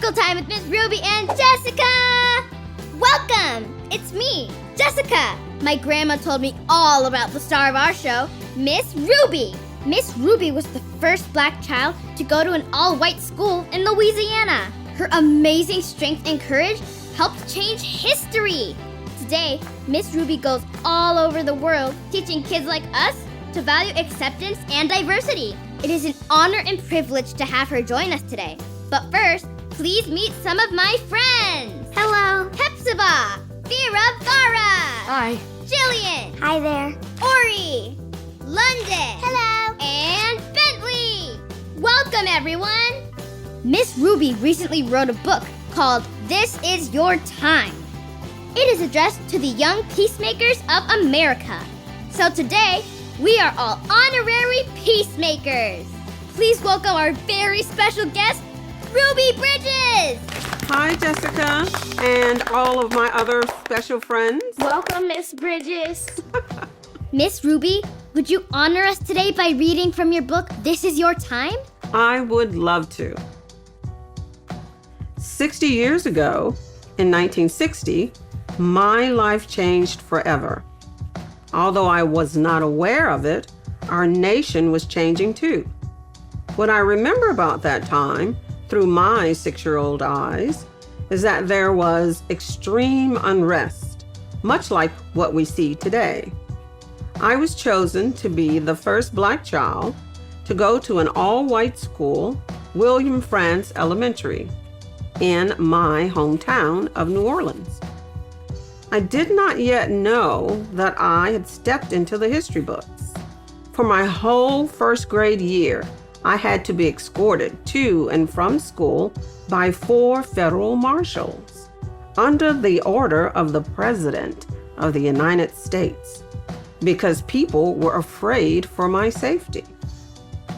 Sparkle Time with Miss Ruby and Jessica! Welcome! It's me, Jessica. My grandma told me all about the star of our show, Miss Ruby. Miss Ruby was the first black child to go to an all-white school in Louisiana. Her amazing strength and courage helped change history. Today, Miss Ruby goes all over the world teaching kids like us to value acceptance and diversity. It is an honor and privilege to have her join us today. But first, please meet some of my friends. Hello. Hepzibah, Vera Vara. Hi. Jillian. Hi there. Ori. London. Hello. And Bentley. Welcome, everyone. Miss Ruby recently wrote a book called This Is Your Time. It is addressed to the young peacemakers of America. So today, we are all honorary peacemakers. Please welcome our very special guest, Ruby Bridges. Hi, Jessica, and all of my other special friends. Welcome, Miss Bridges. Miss Ruby, would you honor us today by reading from your book, This Is Your Time? I would love to. 60 years ago, in 1960, my life changed forever. Although I was not aware of it, our nation was changing too. What I remember about that time, through my 6-year-old eyes, is that there was extreme unrest, much like what we see today. I was chosen to be the first black child to go to an all-white school, William Frantz Elementary, in my hometown of New Orleans. I did not yet know that I had stepped into the history books. For my whole first grade year, I had to be escorted to and from school by 4 federal marshals under the order of the President of the United States because people were afraid for my safety.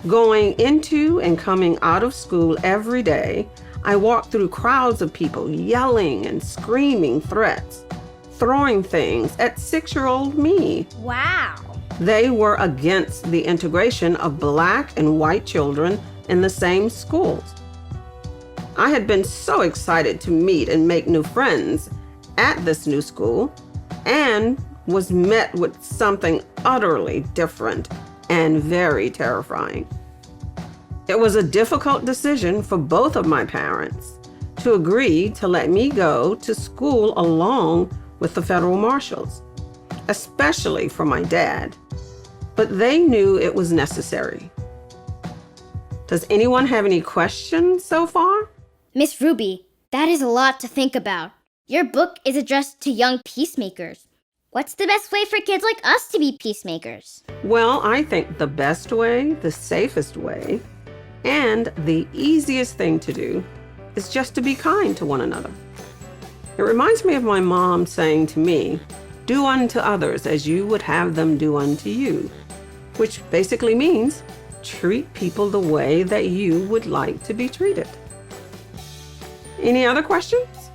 Going into and coming out of school every day, I walked through crowds of people yelling and screaming threats, throwing things at 6-year-old me. Wow. They were against the integration of black and white children in the same schools. I had been so excited to meet and make new friends at this new school and was met with something utterly different and very terrifying. It was a difficult decision for both of my parents to agree to let me go to school along with the federal marshals, especially for my dad. But they knew it was necessary. Does anyone have any questions so far? Miss Ruby, that is a lot to think about. Your book is addressed to young peacemakers. What's the best way for kids like us to be peacemakers? Well, I think the best way, the safest way, and the easiest thing to do is just to be kind to one another. It reminds me of my mom saying to me, "Do unto others as you would have them do unto you," which basically means treat people the way that you would like to be treated. Any other questions?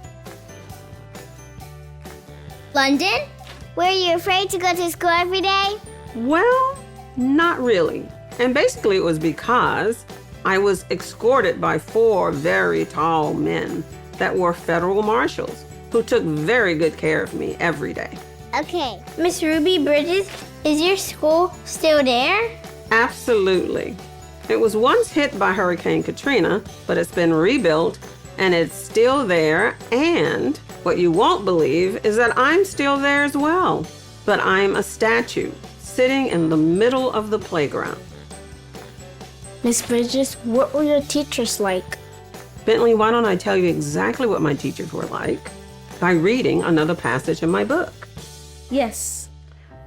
London? Were you afraid to go to school every day? Well, not really. And basically it was because I was escorted by 4 very tall men that were federal marshals who took very good care of me every day. Okay. Miss Ruby Bridges, is your school still there? Absolutely. It was once hit by Hurricane Katrina, but it's been rebuilt and it's still there. And what you won't believe is that I'm still there as well. But I'm a statue sitting in the middle of the playground. Miss Bridges, what were your teachers like? Bentley, why don't I tell you exactly what my teachers were like by reading another passage in my book. Yes.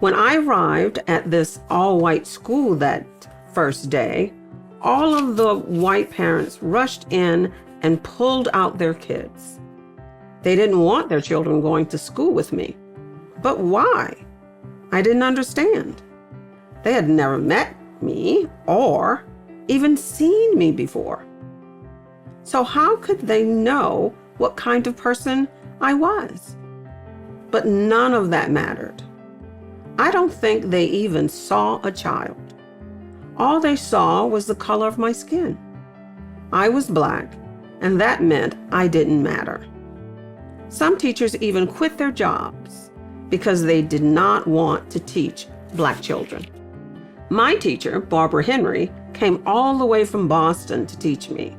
When I arrived at this all-white school that first day, all of the white parents rushed in and pulled out their kids. They didn't want their children going to school with me. But why? I didn't understand. They had never met me or even seen me before. So how could they know what kind of person I was? But none of that mattered. I don't think they even saw a child. All they saw was the color of my skin. I was black, and that meant I didn't matter. Some teachers even quit their jobs because they did not want to teach Black children. My teacher, Barbara Henry, came all the way from Boston to teach me.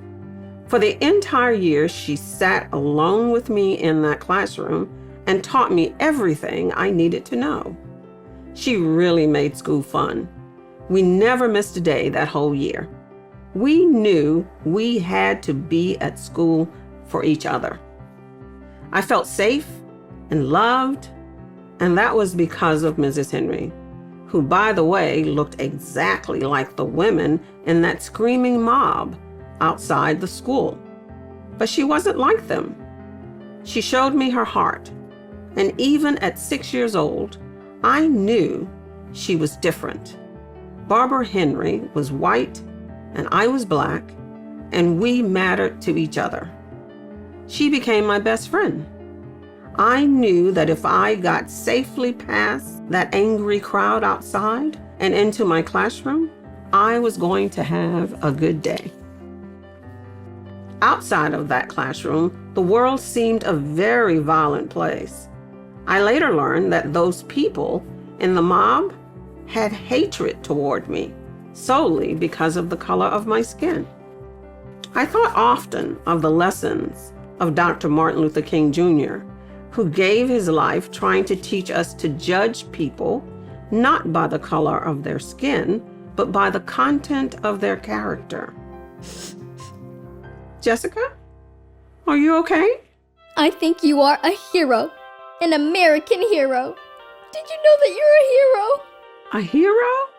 For the entire year, she sat alone with me in that classroom and taught me everything I needed to know. She really made school fun. We never missed a day that whole year. We knew we had to be at school for each other. I felt safe and loved, and that was because of Mrs. Henry, who, by the way, looked exactly like the women in that screaming mob outside the school. But she wasn't like them. She showed me her heart, and even at 6 years old, I knew she was different. Barbara Henry was white, and I was Black, and we mattered to each other. She became my best friend. I knew that if I got safely past that angry crowd outside and into my classroom, I was going to have a good day. Outside of that classroom, the world seemed a very violent place. I later learned that those people in the mob had hatred toward me solely because of the color of my skin. I thought often of the lessons of Dr. Martin Luther King Jr., who gave his life trying to teach us to judge people not by the color of their skin, but by the content of their character. Jessica, are you okay? I think you are a hero. An American hero. Did you know that you're a hero? A hero?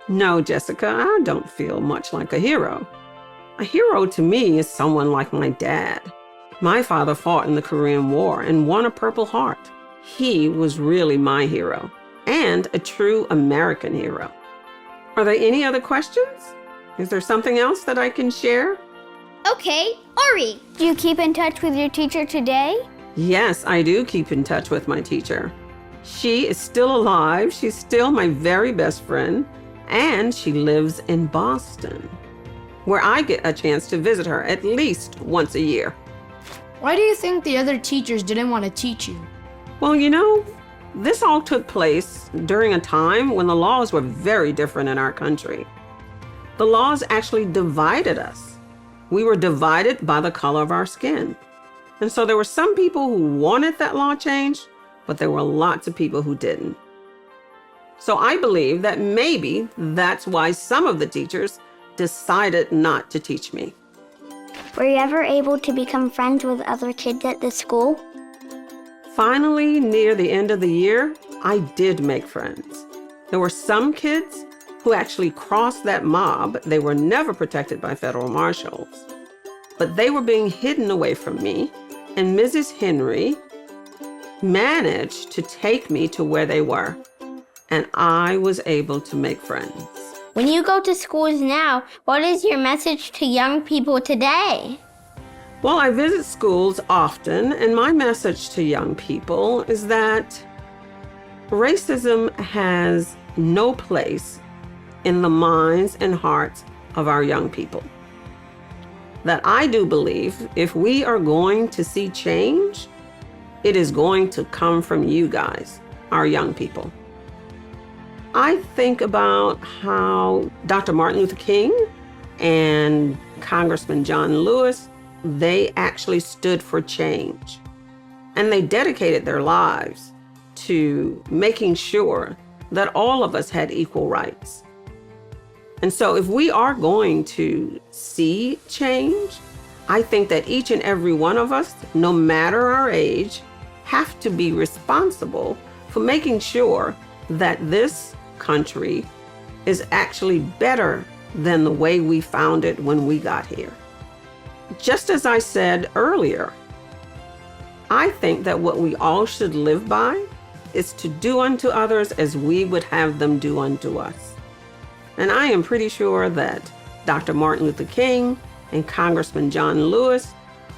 No, Jessica, I don't feel much like a hero. A hero to me is someone like my dad. My father fought in the Korean War and won a Purple Heart. He was really my hero and a true American hero. Are there any other questions? Is there something else that I can share? Okay, Ori. Do you keep in touch with your teacher today? Yes, I do keep in touch with my teacher. She is still alive. She's still my very best friend, and she lives in Boston, where I get a chance to visit her at least once a year. Why do you think the other teachers didn't want to teach you? Well, this all took place during a time when the laws were very different in our country. The laws actually divided us. We were divided by the color of our skin. And so there were some people who wanted that law changed, but there were lots of people who didn't. So I believe that maybe that's why some of the teachers decided not to teach me. Were you ever able to become friends with other kids at the school? Finally, near the end of the year, I did make friends. There were some kids who actually crossed that mob. They were never protected by federal marshals, but they were being hidden away from me, and Mrs. Henry managed to take me to where they were, and I was able to make friends. When you go to schools now, what is your message to young people today? Well, I visit schools often, and my message to young people is that racism has no place in the minds and hearts of our young people. That I do believe if we are going to see change, it is going to come from you guys, our young people. I think about how Dr. Martin Luther King and Congressman John Lewis, they actually stood for change. And they dedicated their lives to making sure that all of us had equal rights. And so if we are going to see change, I think that each and every one of us, no matter our age, have to be responsible for making sure that this country is actually better than the way we found it when we got here. Just as I said earlier, I think that what we all should live by is to do unto others as we would have them do unto us. And I am pretty sure that Dr. Martin Luther King and Congressman John Lewis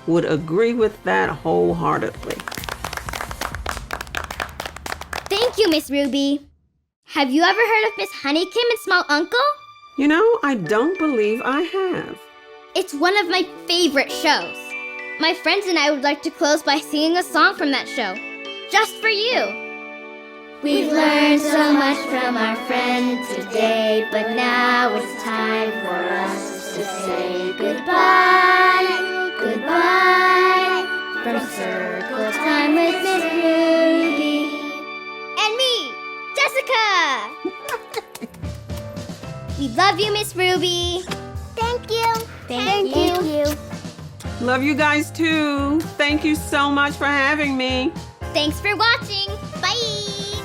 would agree with that wholeheartedly. Thank you, Miss Ruby. Have you ever heard of Miss Honeycomb and Small Uncle? I don't believe I have. It's one of my favorite shows. My friends and I would like to close by singing a song from that show, just for you. We've learned so much from our friend today, but now it's time for us to say goodbye, goodbye. From Circle Time with Miss Ruby. And me, Jessica! We love you, Miss Ruby. Thank you. Thank you. Love you guys too. Thank you so much for having me. Thanks for watching. Bye!